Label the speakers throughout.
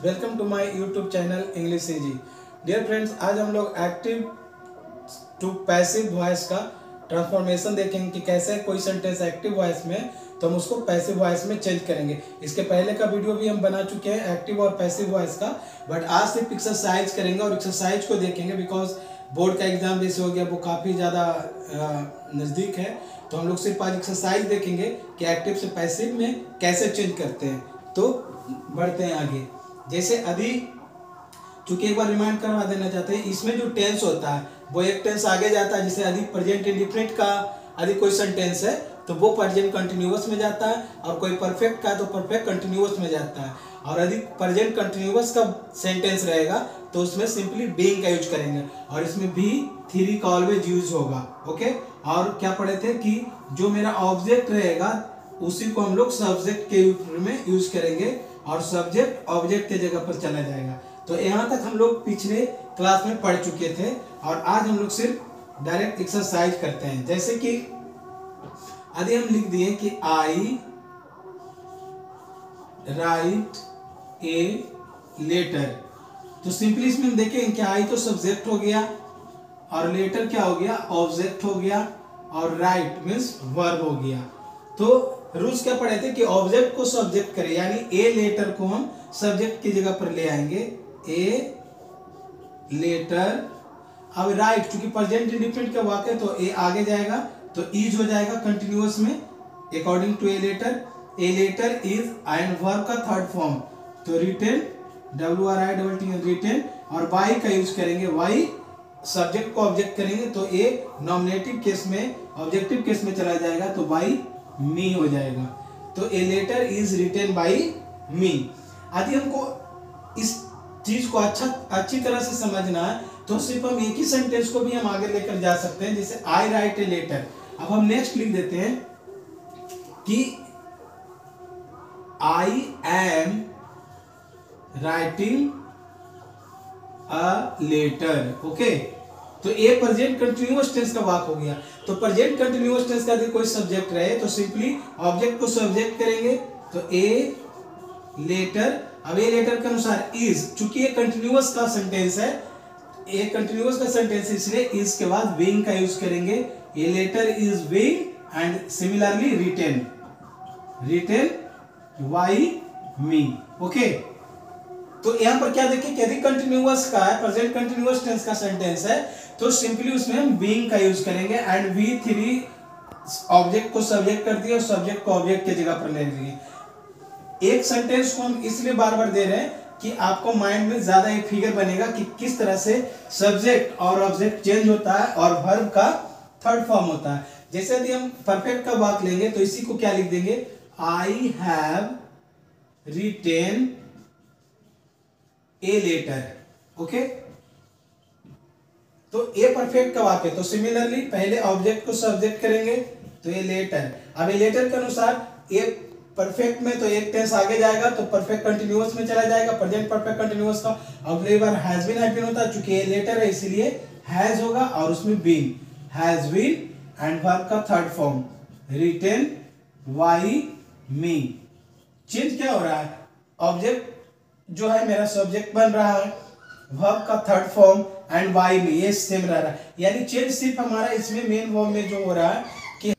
Speaker 1: Welcome to my YouTube channel English easy. Dear friends, आज हम लोग एक्टिव टू पैसिव वॉइस का transformation देखेंगे कि कैसे कोई सेंटेंस एक्टिव वॉइस में तो हम उसको पैसिव वॉइस में चेंज करेंगे। इसके पहले का वीडियो भी हम बना चुके हैं एक्टिव और पैसिव वॉइस का, बट आज सिर्फ एक्सरसाइज करेंगे और एक्सरसाइज को देखेंगे बिकॉज बोर्ड का एग्जाम जैसे हो गया वो काफ़ी ज़्यादा नज़दीक है। तो हम लोग सिर्फ आज एक्सरसाइज देखेंगे कि एक्टिव से पैसिव में कैसे चेंज करते हैं। तो बढ़ते हैं आगे। जैसे अभी चूंकि एक बार रिमाइंड करवा देना चाहते हैं, इसमें जो टेंस होता है वो एक टेंस आगे जाता है। जैसे अधिक प्रेजेंट इंडिफिनिट का अधिक कोई सेंटेंस है तो वो प्रेजेंट कंटिन्यूअस में जाता है, और कोई परफेक्ट का तो परफेक्ट कंटिन्यूअस में जाता है। और अधिक प्रेजेंट कंटिन्यूअस का सेंटेंस रहेगा तो उसमें सिंपली बीइंग का यूज करेंगे, और इसमें भी थ्री का ऑलवेज यूज होगा। ओके, और क्या पढ़े थे कि जो मेरा ऑब्जेक्ट रहेगा उसी को हम लोग सब्जेक्ट के रूप में यूज करेंगे और सब्जेक्ट ऑब्जेक्ट के जगह पर चला जाएगा। तो यहाँ तक हम लोग पिछले क्लास में पढ़ चुके थे, और आज हम लोग सिर्फ डायरेक्ट एक्सरसाइज करते हैं। जैसे कि यदि हम लिख दिए कि आई राइट ए लेटर, तो सिंपली इसमें हम देखें कि आई तो सब्जेक्ट हो गया और लेटर क्या हो गया, ऑब्जेक्ट हो गया, और राइट मीन्स वर्ब हो गया। तो रूल्स क्या पढ़े थे कि ऑब्जेक्ट को सब्जेक्ट करें, यानी ए लेटर को हम सब्जेक्ट की जगह पर ले आएंगे, ए लेटर। अब राइट चूंकि प्रेजेंट इंडिफिनिट का वाक्य तो ए आगे जाएगा तो इज हो जाएगा कंटिन्यूअस में according to a letter. A letter is and verb का थर्ड फॉर्म तो रिटेन, WRITN रिटेन, और वाई का यूज करेंगे, वाई सब्जेक्ट को ऑब्जेक्ट करेंगे तो ए नॉमिनेटिव केस में ऑब्जेक्टिव केस में चला जाएगा तो बाई मी हो जाएगा। तो a letter is written by me. यदि हमको इस चीज को अच्छी तरह से समझना है तो सिर्फ हम एक ही सेंटेंस को भी हम आगे लेकर जा सकते हैं। जैसे आई राइट ए लेटर, अब हम नेक्स्ट लिख देते हैं कि I am writing a letter. Okay, तो ए प्रेजेंट कंटिन्यूअस टेंस का वाक्य हो गया। तो प्रेजेंट कंटिन्यूअस टेंस का यदि कोई सब्जेक्ट रहे तो सिंपली ऑब्जेक्ट को सब्जेक्ट करेंगे तो ए लेटर। अब ए लेटर के अनुसार इज, चूंकि ये कंटिन्यूअस का सेंटेंस है, ए कंटिन्यूअस का सेंटेंस है इसलिए इज के बाद बीइंग का यूज करेंगे। A letter is being and similarly written, written by me. Okay, तो यहां पर क्या देखिए कि यदि कंटिन्यूअस का है, प्रेजेंट कंटिन्यूअस टेंस का सेंटेंस है तो सिंपली उसमें हम बीइंग का यूज करेंगे एंड वी थ्री ऑब्जेक्ट को सब्जेक्ट कर दिए और सब्जेक्ट को ऑब्जेक्ट की जगह पर ले लिए। एक सेंटेंस को हम इसलिए बार बार दे रहे हैं कि आपको माइंड में ज्यादा एक फिगर बनेगा कि किस तरह से सब्जेक्ट और ऑब्जेक्ट चेंज होता है और वर्ब का थर्ड फॉर्म होता है। जैसे यदि हम परफेक्ट का वाक्य लेंगे तो इसी को क्या लिख देंगे, I have written a letter. Okay, तो ए परफेक्ट का वाक्य तो सिमिलरली पहले ऑब्जेक्ट को सब्जेक्ट करेंगे तो ए लेटर। अब ए लेटर के अनुसार ए परफेक्ट में तो एक टेंस आगे जाएगा तो परफेक्ट कंटिन्यूअस में चला जाएगा, प्रेजेंट परफेक्ट कंटिन्यूअस का। अगली बार हैज बीन हैव बीन होता है, चूंकि ए लेटर है इसीलिए हैज होगा और उसमें been, has been and verb का third form written by me. Change क्या हो रहा है, ऑब्जेक्ट जो है मेरा सब्जेक्ट बन रहा है, वर्ब का थर्ड फॉर्म एंड बाई मी ये सेम रह रहा है, यानी चेंज सिर्फ हमारा इसमें मेन वर्ब में जो हो रहा है कि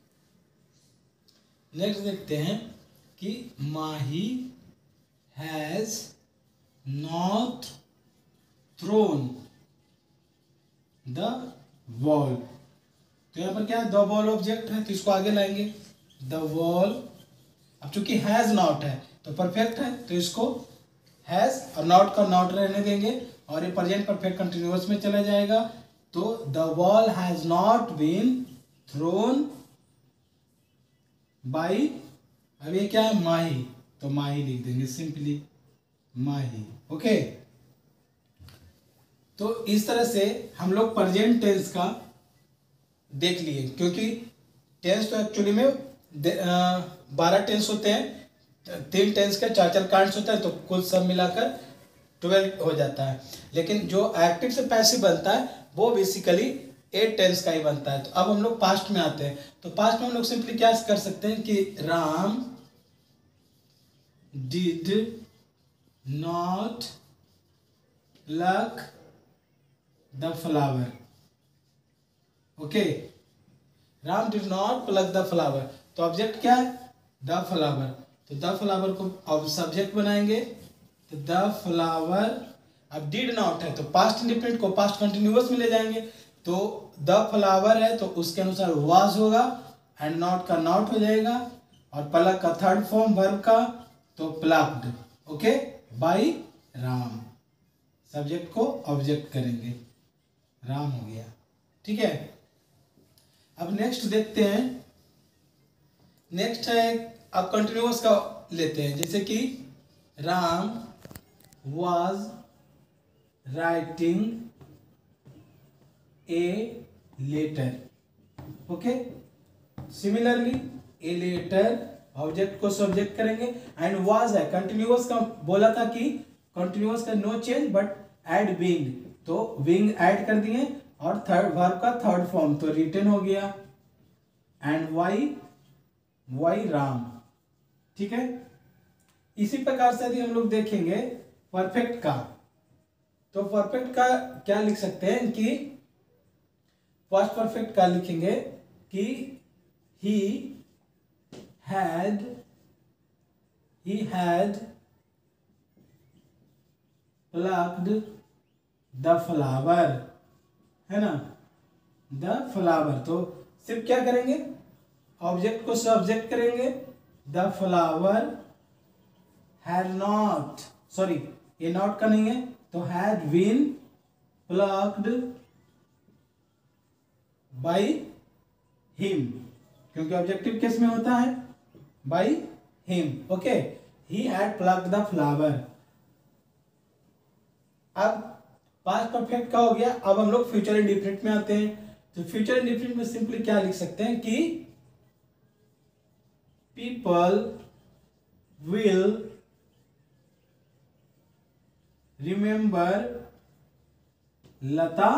Speaker 1: नेक्स्ट देखते हैं कि Mahi has not thrown the ball. तो यहाँ पर क्या है, द बॉल ऑब्जेक्ट है तो इसको आगे लाएंगे द बॉल। अब चूंकि हैज नॉट है तो परफेक्ट है तो इसको हैज और नॉट का नॉट रहने देंगे और ये प्रेजेंट परफेक्ट कंटिन्यूअस में चला जाएगा। तो the ball has not been thrown by, अब ये क्या है, माही, तो माही लिख देंगे सिंपली माही। ओके, तो इस तरह से हम लोग प्रेजेंट टेंस का देख लिए, क्योंकि टेंस तो एक्चुअली में 12 टेंस होते हैं, 3 टेंस के 4 कांड्स होता है तो कुल सब मिलाकर 12 हो जाता है। लेकिन जो एक्टिव से पैसिव बनता है वो बेसिकली 8 टेंस का ही बनता है। तो अब हम लोग पास्ट में आते हैं, तो पास्ट में हम लोग सिंपली क्या कर सकते हैं कि Ram did not plug the flower. Okay, Ram did not plug the flower, तो ऑब्जेक्ट क्या है? The flower. तो द फ्लावर को अब सब्जेक्ट बनाएंगे, तो द फ्लावर। अब डिड नॉट है तो पास्ट इंडिफिनिट को पास्ट कंटिन्यूअस में ले जाएंगे, तो द फ्लावर है तो उसके अनुसार वाज होगा, एंड नॉट का नॉट हो जाएगा, और प्लक का थर्ड फॉर्म वर्ब का, तो plucked. Okay, by Ram. Subject को ऑब्जेक्ट करेंगे, राम हो गया। ठीक है, अब नेक्स्ट देखते हैं। नेक्स्ट है, अब कंटिन्यूअस का लेते हैं, जैसे कि Ram was writing a letter. Okay, similarly a letter, object को सब्जेक्ट करेंगे, एंड वाज है कंटिन्यूअस का, बोला था कि कंटिन्यूअस का no change but add being, तो विंग ऐड कर दिए, और थर्ड वर्ब का थर्ड फॉर्म तो रिटन हो गया, एंड वाई राम। ठीक है, इसी प्रकार से यदि हम लोग देखेंगे परफेक्ट का, तो परफेक्ट का क्या लिख सकते हैं कि फर्स्ट परफेक्ट का लिखेंगे कि he had plucked the flower, है ना, द फ्लावर। तो सिर्फ क्या करेंगे, ऑब्जेक्ट को सब्जेक्ट करेंगे, the flower had not, sorry ये नॉट का नहीं है, तो had been plucked by him, क्योंकि ऑब्जेक्टिव केस में होता है by him. Okay, he had plucked the flower. अब पास्ट परफेक्ट का हो गया, अब हम लोग फ्यूचर इंडिफिनिट में आते हैं। तो फ्यूचर इंडिफिनिट में सिंपली क्या लिख सकते हैं कि people will remember Lata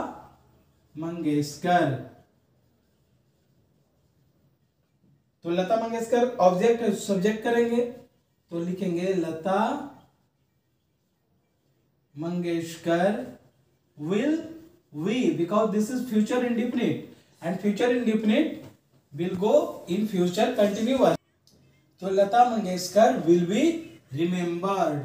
Speaker 1: Mangeshkar. तो लता मंगेशकर ऑब्जेक्ट सब्जेक्ट करेंगे, तो लिखेंगे Lata Mangeshkar will we, because this is future indefinite and future indefinite will go in future continuous. तो Lata Mangeshkar will be remembered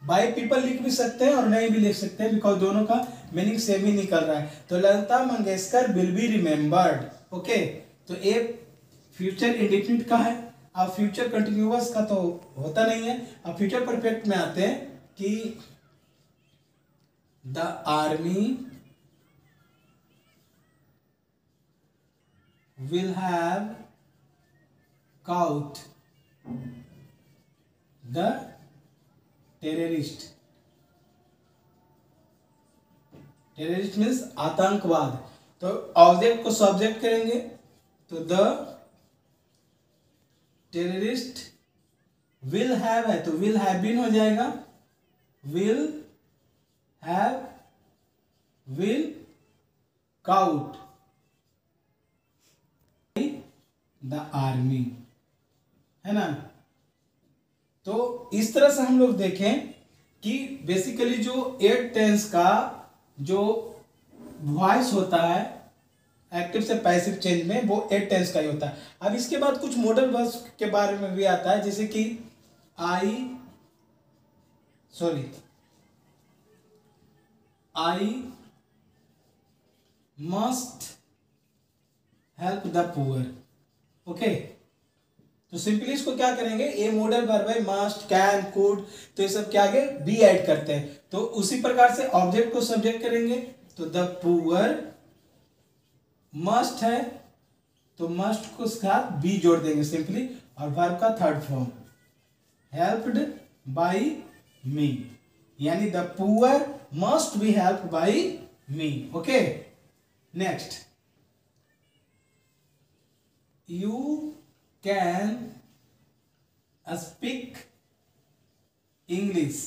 Speaker 1: by people लिख भी सकते हैं और नहीं भी लिख सकते हैं, बिकॉज दोनों का मीनिंग सेम ही निकल रहा है। तो Lata Mangeshkar will be remembered. Okay, तो ये फ्यूचर इंडिफिनिट का है। अब फ्यूचर कंटिन्यूअस का तो होता नहीं है। अब फ्यूचर परफेक्ट में आते हैं कि the army will have caught the terrorist। Terrorist means आतंकवाद। तो ऑब्जेक्ट को सब्जेक्ट करेंगे, तो द टेररिस्ट विल हैव है तो विल हैव बीन हो जाएगा, will have will cout the army, है ना। तो इस तरह से हम लोग देखें कि बेसिकली जो एट टेंस का जो वॉइस होता है एक्टिव से पैसिव चेंज में, वो एट टेंस का ही होता है। अब इसके बाद कुछ मॉडल वर्ब्स के बारे में भी आता है, जैसे कि I must help the poor. Okay, तो सिंपली इसको क्या करेंगे, ये मॉडल वर्ब है, मस्ट, कैन, कुड, तो ये सब क्या आगे बी ऐड करते हैं। तो उसी प्रकार से ऑब्जेक्ट को सब्जेक्ट करेंगे, तो द पुअर मस्ट है तो मस्ट को साथ बी जोड़ देंगे सिंपली, और वर्ब का थर्ड फॉर्म हेल्प्ड बाय मी, यानी the poor must be helped bye me. Okay, next, you can speak English.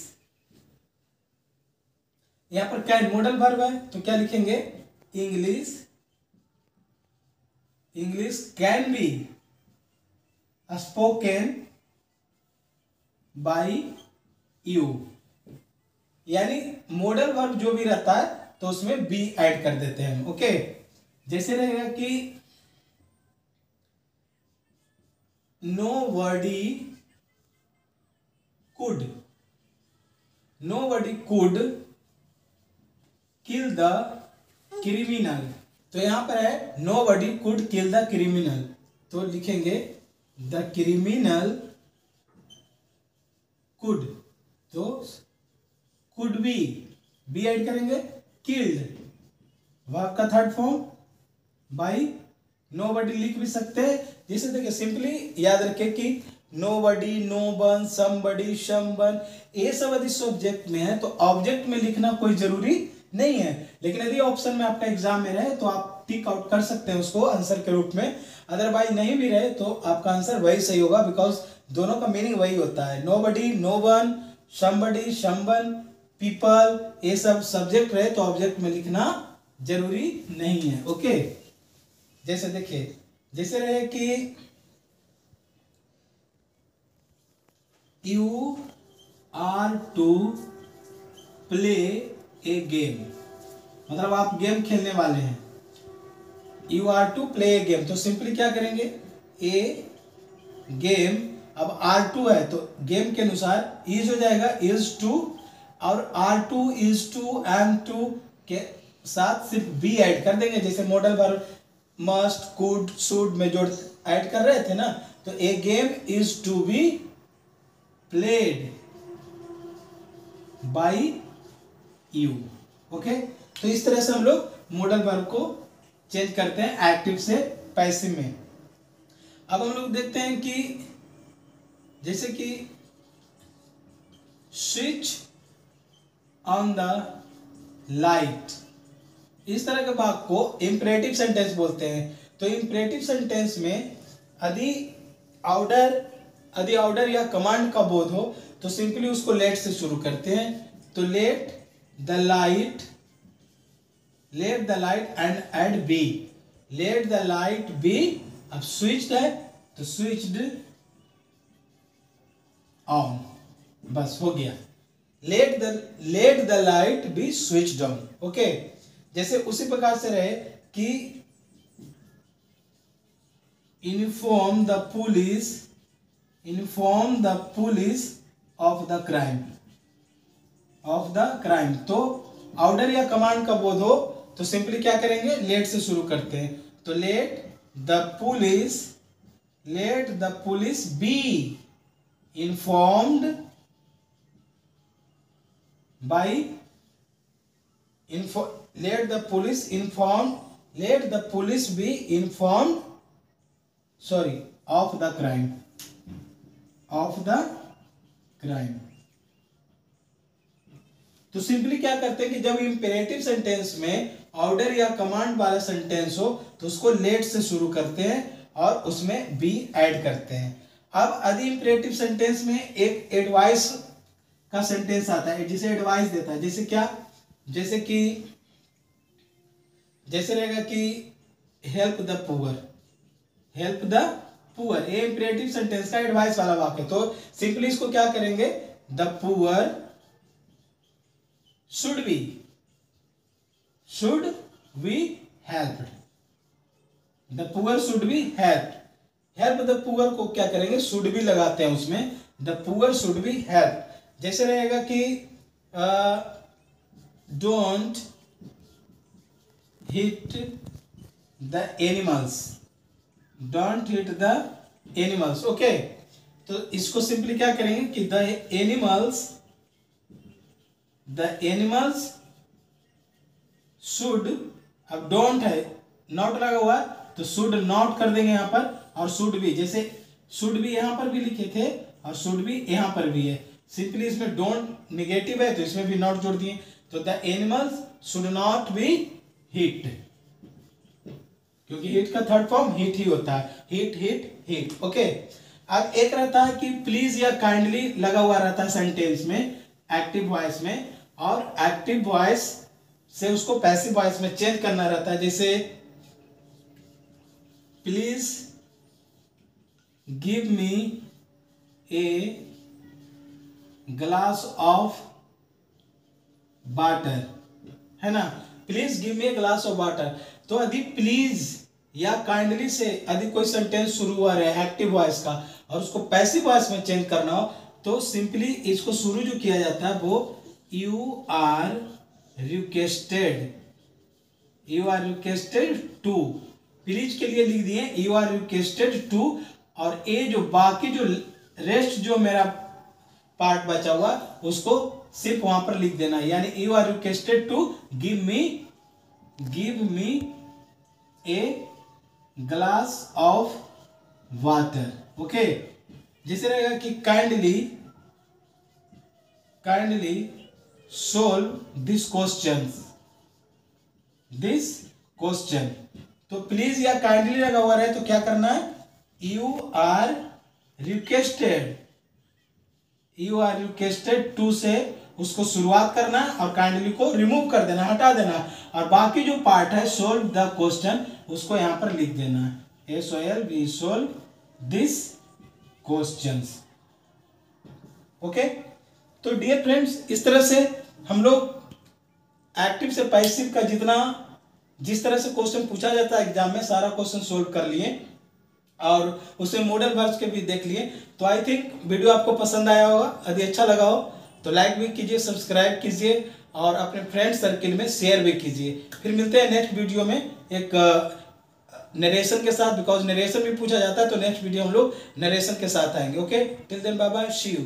Speaker 1: यहां पर कैन मॉडल वर्ब है, तो क्या लिखेंगे, English English can be spoken by you, यानी मॉडल वर्ब जो भी रहता है तो उसमें बी ऐड कर देते हैं। ओके, जैसे रहेगा कि nobody could kill the criminal, तो यहां पर है nobody could kill the criminal, तो लिखेंगे the criminal could, तो could be ऐड करेंगे, killed वर्ब का थर्ड फॉर्म, बाय nobody लिख भी सकते हैं। जैसे देखिए सिंपली याद रखें कि nobody, no one, somebody, someone, ये सब यदि सब्जेक्ट में है तो ऑब्जेक्ट में लिखना कोई जरूरी नहीं है, लेकिन यदि ऑप्शन में आपका एग्जाम में रहे तो आप टिक आउट कर सकते हैं उसको आंसर के रूप में, अदरवाइज नहीं भी रहे तो आपका आंसर वही सही होगा, बिकॉज दोनों का मीनिंग वही होता है। nobody, no one, somebody, someone, people, ये सब सब्जेक्ट रहे तो ऑब्जेक्ट में लिखना जरूरी नहीं है। ओके, जैसे देखिए, जैसे रहे कि you are to play a game, मतलब आप गेम खेलने वाले हैं, you are to play a game, तो सिंपली क्या करेंगे, ए गेम, अब आर टू है तो गेम के अनुसार इज हो जाएगा, इज टू, और are to, is to, am to के साथ सिर्फ बी ऐड कर देंगे, जैसे modal verb must, could, should में जो ऐड कर रहे थे ना, तो ए game is to be played by you. Okay, तो इस तरह से हम लोग मॉडल वर्ब को चेंज करते हैं एक्टिव से पैसिव में। अब हम लोग देखते हैं कि जैसे कि स्विच ऑन द लाइट, इस तरह के वाक्य को इंपरेटिव सेंटेंस बोलते हैं। तो इंपरेटिव सेंटेंस में यदि ऑर्डर या कमांड का बोध हो तो सिंपली उसको लेट से शुरू करते हैं, तो let the light and add be, let the light be, अब स्विच्ड है तो स्विच्ड ऑन, बस हो गया, let the light be switched on. Okay, जैसे उसी प्रकार से रहे कि inform the police of the crime, तो ऑर्डर या कमांड का बोध हो तो सिंपली क्या करेंगे, लेट से शुरू करते हैं, तो let the police be informed by let the police be informed of the crime, तो सिंपली क्या करते हैं कि जब इंपेरेटिव सेंटेंस में ऑर्डर या कमांड वाला सेंटेंस हो तो उसको लेट से शुरू करते हैं और उसमें बी ऐड करते हैं। अब यदि इंपेरेटिव सेंटेंस में एक एडवाइस का सेंटेंस आता है जिसे एडवाइस देता है, जैसे क्या, जैसे रहेगा कि हेल्प द पुअर, ये इंपेरेटिव सेंटेंस का एडवाइस वाला वाक्य, तो सिंपली इसको क्या करेंगे, the poor should be helped, the poor should be help the poor को क्या करेंगे, शुड बी लगाते हैं उसमें, the poor should be help. जैसे रहेगा कि don't hit the animals, okay, तो इसको सिंपली क्या करेंगे कि द एनिमल्स शुड, अब डोंट है, नॉट लगा हुआ तो शुड नॉट कर देंगे यहाँ पर, और शुड भी, जैसे शुड भी यहाँ पर भी लिखे थे और शुड भी यहाँ पर भी है, सिंपली इसमें डोंट निगेटिव है तो इसमें भी नॉट जोड़ दिए, तो the animals should not be hit, क्योंकि हिट का थर्ड फॉर्म हिट ही होता है, हिट। ओके, अब एक रहता है कि प्लीज या काइंडली लगा हुआ रहता है सेंटेंस में एक्टिव वॉइस में, और एक्टिव वॉइस से उसको पैसिव वॉइस में चेंज करना रहता है, जैसे please give me a glass of water, है ना, please give me a glass of water. तो यदि प्लीज या काइंडली से यदि कोई सेंटेंस शुरू हुआ रहे एक्टिव वॉइस का और उसको पैसिव वॉइस में चेंज करना हो तो सिंपली इसको शुरू जो किया जाता है वो you are requested, you are requested to, please के लिए लिख दिए यू आर रिक्वेस्टेड टू, और ये जो बाकी जो रेस्ट जो मेरा पार्ट बचा हुआ उसको सिर्फ वहां पर लिख देना, यानी you are requested to give me a glass of water. Okay, जैसे रहेगा कि काइंडली सोल्व दिस क्वेश्चन। तो प्लीज या काइंडली लगा हुआ रहे तो क्या करना है, यू आर रिक्वेस्टेड टू से उसको शुरुआत करना और काइंडली को रिमूव कर देना, हटा देना, और बाकी जो पार्ट है सोल्व द क्वेश्चन उसको यहां पर लिख देना है, SOLV solve this questions. Okay, तो डियर फ्रेंड्स इस तरह से हम लोग एक्टिव से पैसिव का जिस तरह से क्वेश्चन पूछा जाता है एग्जाम में सारा क्वेश्चन सोल्व कर लिए और उसमें मॉडल वर्ब्स के भी देख लिए। तो आई थिंक वीडियो आपको पसंद आया होगा, यदि अच्छा लगा हो तो लाइक भी कीजिए, सब्सक्राइब कीजिए और अपने फ्रेंड सर्किल में शेयर भी कीजिए। फिर मिलते हैं नेक्स्ट वीडियो में एक नरेशन के साथ, बिकॉज नरेशन भी पूछा जाता है तो नेक्स्ट वीडियो हम लोग नरेशन के साथ आएंगे। Okay, till then bye bye, see you.